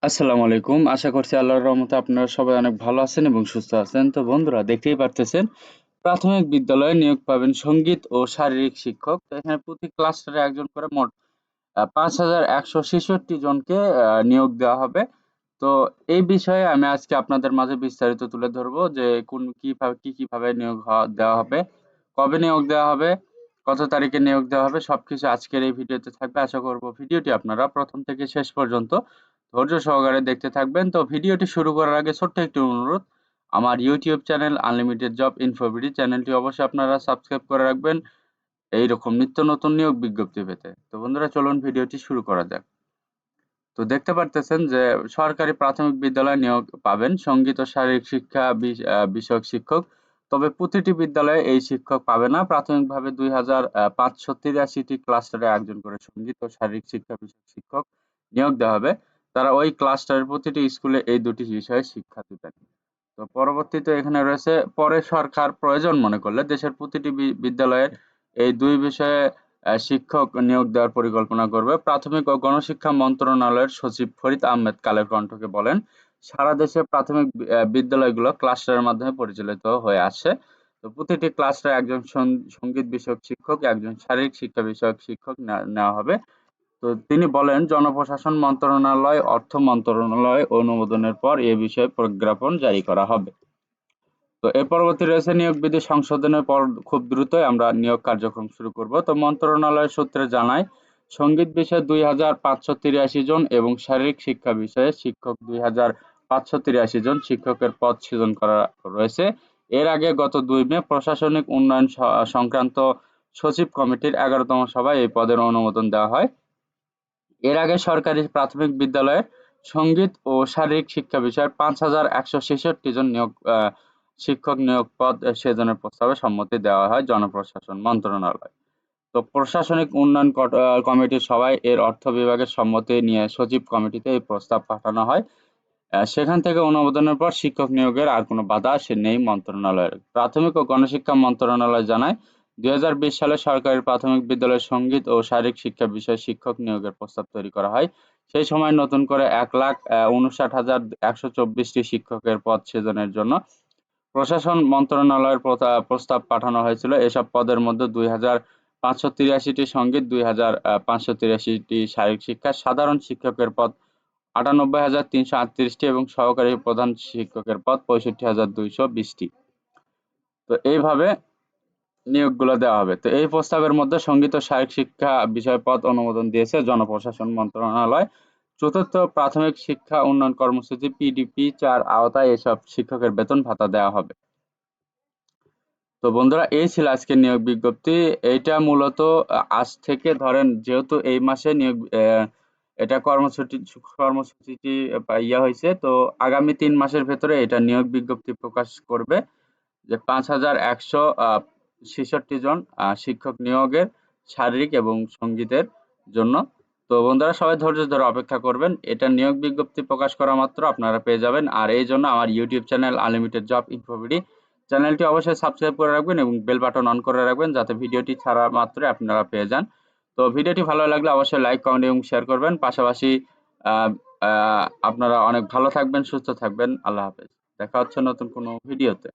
আসসালামু আলাইকুম। আশা করছি আল্লাহর রহমতে আপনারা সবাই অনেক ভালো আছেন এবং সুস্থ আছেন। তো বন্ধুরা দেখতেই পারতেছেন প্রাথমিক বিদ্যালয়ে নিয়োগ পাবেন সঙ্গীত ও শারীরিক শিক্ষক। তো এখানে প্রতি ক্লাস্টারে একজন করে মোট ৫,১৬৬ জনকে নিয়োগ দেওয়া হবে। তো এই বিষয়ে আমি আজকে আপনাদের মাঝে বিস্তারিত তুলে ধরবো যে কিভাবে নিয়োগ দেওয়া হবে, কবে নিয়োগ দেওয়া হবে, কত তারিখে নিয়োগ দেওয়া হবে সবকিছু আজকের এই ভিডিওতে থাকবে। আশা করব ভিডিওটি আপনারা প্রথম থেকে শেষ পর্যন্ত ধৈর্য সহকারে দেখতে থাকবেন। তো ভিডিওটি শুরু করার আগে ছোট্ট একটি অনুরোধ, আমার YouTube channel unlimited job InfoBD চ্যানেলটি অবশ্যই আপনারা সাবস্ক্রাইব করে রাখবেন এইরকম নিত্য নতুন নিয়োগ বিজ্ঞপ্তি পেতে। তো বন্ধুরা চলুন ভিডিওটি শুরু করা যাক। তো দেখতে পারতেছেন যে সরকারি প্রাথমিক বিদ্যালয়ে নিয়োগ পাবেন সঙ্গীত ও শারীরিক শিক্ষা বিষয়ক শিক্ষক। তবে প্রতিটি বিদ্যালয়ে এই শিক্ষক পাবে না। প্রাথমিকভাবে ২,৫৮৩টি ক্লাস্টারে একজন করে সঙ্গীত ও শারীরিক শিক্ষা বিষয়ক শিক্ষক নিয়োগ দেওয়া হবে। তারা ওই ক্লাস্টারের প্রতিটি স্কুলে এই দুটি বিষয়ে শিক্ষা দিবেন। তো পরবর্তীতে এখানে রয়েছে পরে সরকার প্রয়োজন মনে করলে দেশের প্রতিটি বিদ্যালয়ের এই দুই বিষয়ে শিক্ষক নিয়োগ দেওয়ার পরিকল্পনা করবে। প্রাথমিক ও গণশিক্ষা মন্ত্রণালয়ের সচিব ফরিদ আহমেদ কালের কণ্ঠকে বলেন, সারা দেশে প্রাথমিক বিদ্যালয়গুলো ক্লাস্টারের মাধ্যমে পরিচালিত হয়ে আসছে। তো প্রতিটি ক্লাস্টারে একজন সঙ্গীত বিষয়ক শিক্ষক, একজন শারীরিক শিক্ষা বিষয়ক শিক্ষক নেওয়া হবে। তো তিনি বলেন, জনপ্রশাসন মন্ত্রণালয়, অর্থ মন্ত্রণালয় অনুমোদনের পর এ বিষয়ে প্রজ্ঞাপন জারি করা হবে। তো এর পরবর্তী রয়েছে নিয়োগ বিধি সংশোধনের পর খুব দ্রুতই আমরা নিয়োগ কার্যক্রম শুরু করব। তো মন্ত্রণালয় সূত্রে জানায়, সঙ্গীত বিষয়ে ২,৫৮৩ জন এবং শারীরিক শিক্ষা বিষয়ে শিক্ষক ২,৫৮৩ জন শিক্ষকের পদ সৃজন করা রয়েছে। এর আগে গত ২ মে প্রশাসনিক উন্নয়ন সংক্রান্ত সচিব কমিটির ১১তম সভায় এই পদের অনুমোদন দেওয়া হয়। এর আগে সরকারি প্রাথমিক বিদ্যালয়ে সঙ্গীত ও শারীরিক শিক্ষা বিষয়ে ৫,১৬৬ জন শিক্ষক নিয়োগ পদ সৃজনের প্রস্তাবে সম্মতি দেওয়া হয় জনপ্রশাসন মন্ত্রণালয়। তো প্রশাসনিক উন্নয়ন কমিটির সভায় এর অর্থ বিভাগের সম্মতি নিয়ে সচিব কমিটিতে এই প্রস্তাব পাঠানো হয়। সেখান থেকে অনুমোদনের পর শিক্ষক নিয়োগের আর কোনো বাধা নেই মন্ত্রণালয়ের। প্রাথমিক ও গণশিক্ষা মন্ত্রণালয় জানায়, ২০২০ সালে সরকারি প্রাথমিক বিদ্যালয়ে সঙ্গীত ও শারীরিক শিক্ষা বিষয়ে শিক্ষক নিয়োগের প্রস্তাব তৈরি করা হয়। সেই সময় নতুন করে ১,৫৯,১২৪টি শিক্ষকের পদ সৃজনের জন্য প্রশাসন মন্ত্রণালয়ের প্রস্তাব পাঠানো হয়েছিল। এসব পদের মধ্যে ২,৫৮৩টি সঙ্গীত, ২,৫৮৩টি শারীরিক শিক্ষা, সাধারণ শিক্ষকের পদ ৯৮,৩৩৮টি এবং সহকারী প্রধান শিক্ষকের পদ ৬৫,২২০টি। তো এইভাবে নিয়োগগুলো দেওয়া হবে। তো এই প্রস্তাবের মধ্যে সঙ্গীত ও শারীরিক শিক্ষা বিষয় পদ অনুমোদন দিয়েছে জনপ্রশাসন মন্ত্রণালয়। চতুর্থ প্রাথমিক শিক্ষা উন্নয়ন কর্মসূচি PDP-৪ আওতায় এসব শিক্ষকের বেতন ভাতা দেওয়া হবে। তো বন্ধুরা এই ছিল আজকের নিয়োগ বিজ্ঞপ্তি। এইটা মূলত আজ থেকে ধরেন যেহেতু এই মাসে নিয়োগ এটা কর্মসূচিটি হয়েছে, তো আগামী ৩ মাসের ভেতরে এটা নিয়োগ বিজ্ঞপ্তি প্রকাশ করবে যে ৫,১৬৬ জন শিক্ষক নিয়োগের শারীরিক এবং সঙ্গীতের জন্য। তো বন্ধুরা সবাই ধৈর্য ধরে অপেক্ষা করবেন। এটা নিয়োগ বিজ্ঞপ্তি প্রকাশ করা মাত্র আপনারা পেয়ে যাবেন। আর এই জন্য আমার YouTube channel unlimited job InfoBD চ্যানেলটি অবশ্যই সাবস্ক্রাইব করে রাখবেন এবং বেল বাটন অন করে রাখবেন যাতে ভিডিওটি ছাড়া মাত্রই আপনারা পেয়ে যান। তো ভিডিওটি ভালো লাগলে অবশ্যই লাইক, কমেন্ট এবং শেয়ার করবেন। পাশাপাশি আহ আপনারা অনেক ভালো থাকবেন, সুস্থ থাকবেন। আল্লাহ হাফেজ। দেখা হচ্ছে নতুন কোনো ভিডিওতে।